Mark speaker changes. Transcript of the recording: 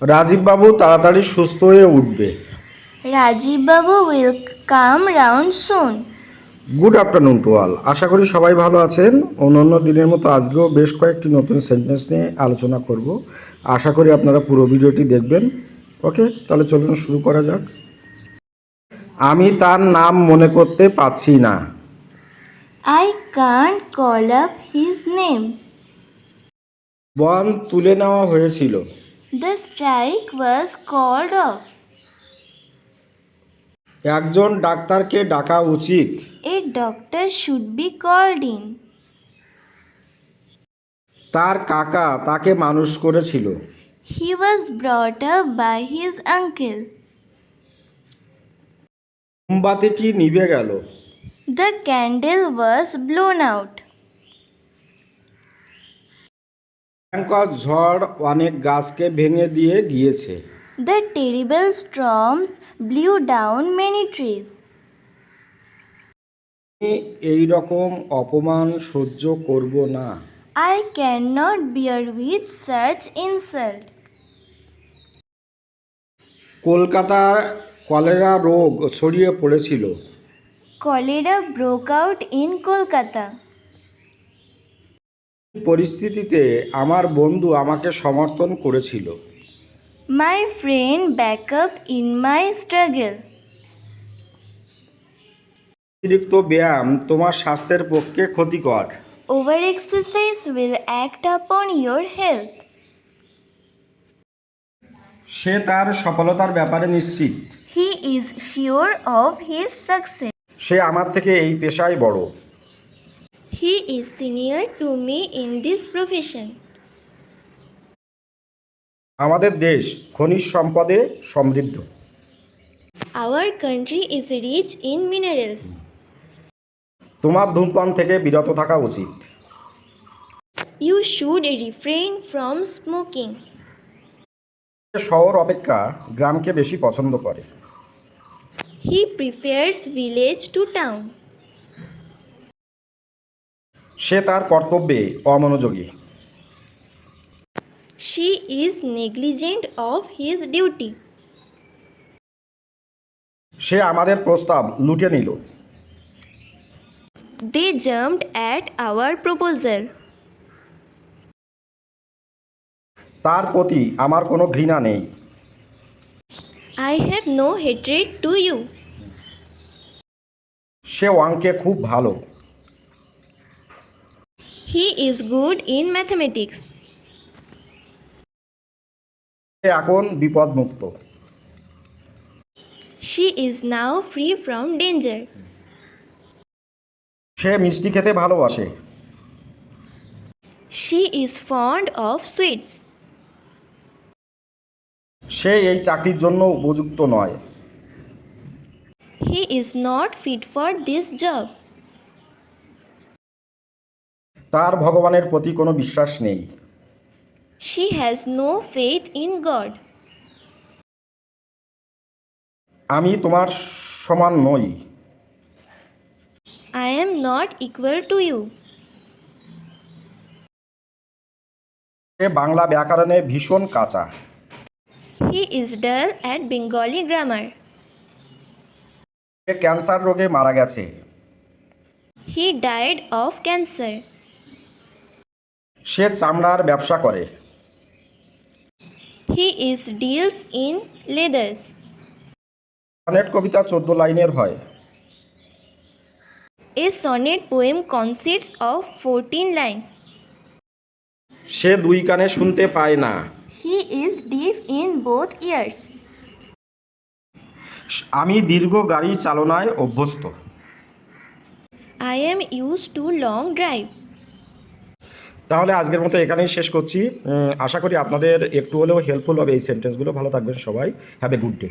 Speaker 1: রাজীব বাবু তাড়াতাড়ি সুস্থ হয়ে উঠবে।
Speaker 2: Rajiv Babu will come round soon.
Speaker 1: Good afternoon to all. আশা করি সবাই ভালো আছেন। অন্যান্য দিনের মতো আজকেও বেশ কয়েকটি নতুন সেন্টেন্স নিয়ে আলোচনা করব। আশা করি আপনারা পুরো ভিডিওটি দেখবেন। ওকে, তাহলে চলুন শুরু করা যাক। আমি তার নাম মনে করতে পারছি না।
Speaker 2: I can't call up his name.
Speaker 1: বন তুলে নেওয়া হয়েছিল।
Speaker 2: The strike was called off.
Speaker 1: একজন ডাক্তারকে ডাকা উচিত।
Speaker 2: A doctor should be called in.
Speaker 1: তার কাকা তাকে মানুষ করেছিল।
Speaker 2: He was brought up by his uncle.
Speaker 1: মোমবাতিটি নিভে গেল।
Speaker 2: The candle was blown out.
Speaker 1: ভয়ঙ্কর ঝড় অনেক গাছকে ভেঙে দিয়ে গিয়েছে।
Speaker 2: The terrible storms blew down many trees.
Speaker 1: আমি এই রকম অপমান সহ্য করব না।
Speaker 2: I cannot bear with such insult.
Speaker 1: কলকাতায় কলেরা রোগ ছড়িয়ে পড়েছিল।
Speaker 2: Cholera broke out in Kolkata.
Speaker 1: পরিস্থিতিতে আমার বন্ধু আমাকে সমর্থন করেছিল।
Speaker 2: My friend backed up in my struggle.
Speaker 1: অতিরিক্ত ব্যায়াম তোমার স্বাস্থ্যের পক্ষে ক্ষতিকর।
Speaker 2: Overexercise will act upon your health.
Speaker 1: সে তার সফলতার ব্যাপারে নিশ্চিত।
Speaker 2: He is sure of his success.
Speaker 1: সে আমার থেকে এই পেশায় বড়।
Speaker 2: He is senior to me in this profession.
Speaker 1: আমাদের দেশ খনিজ সম্পদে সমৃদ্ধ।
Speaker 2: Our country is rich in minerals.
Speaker 1: তোমার ধূমপান থেকে বিরত থাকা উচিত।
Speaker 2: You should refrain from smoking.
Speaker 1: শহর অপেক্ষা গ্রামকে বেশি পছন্দ করে।
Speaker 2: He prefers village to town.
Speaker 1: সে তার কর্তব্যে অমনোযোগী।
Speaker 2: She is negligent of his duty.
Speaker 1: সে আমাদের প্রস্তাব লুটে নিল।
Speaker 2: They jumped at our proposal.
Speaker 1: তার প্রতি আমার কোনো ঘৃণা নেই।
Speaker 2: I have no hatred to you.
Speaker 1: সে অঙ্কে খুব ভালো।
Speaker 2: He is good in mathematics.
Speaker 1: সে এখন বিপদমুক্ত।
Speaker 2: She is now free from danger.
Speaker 1: সে মিষ্টি খেতে ভালোবাসে।
Speaker 2: She is fond of sweets.
Speaker 1: সে এই চাকরির জন্য উপযুক্ত নয়।
Speaker 2: He is not fit for this job.
Speaker 1: তার ভগবানের প্রতি কোনো বিশ্বাস নেই।
Speaker 2: She has no faith in God.
Speaker 1: আমি তোমার সমান নই।
Speaker 2: I am not equal to you.
Speaker 1: সে বাংলা ব্যাকরণে ভীষণ কাঁচা।
Speaker 2: He is dull at Bengali grammar.
Speaker 1: Say cancer রোগে মারা গেছে।
Speaker 2: He died of cancer.
Speaker 1: সে চামড়ার ব্যবসা করে।
Speaker 2: He is deals in leathers.
Speaker 1: Sonnet কবিতা 14 লাইনের হয়।
Speaker 2: A sonnet poem consists of 14 lines.
Speaker 1: সে দুই কানে শুনতে পায় না।
Speaker 2: He is deaf in both ears.
Speaker 1: আমি দীর্ঘ গাড়ি চালনায় অভ্যস্ত।
Speaker 2: I am used to long drive.
Speaker 1: তাহলে আজকের মতো এখানেই শেষ করছি। আশা করি আপনাদের একটু হলেও হেল্পফুল হবে এই সেন্টেন্সগুলো। ভালো থাকবেন সবাই। Have a good day.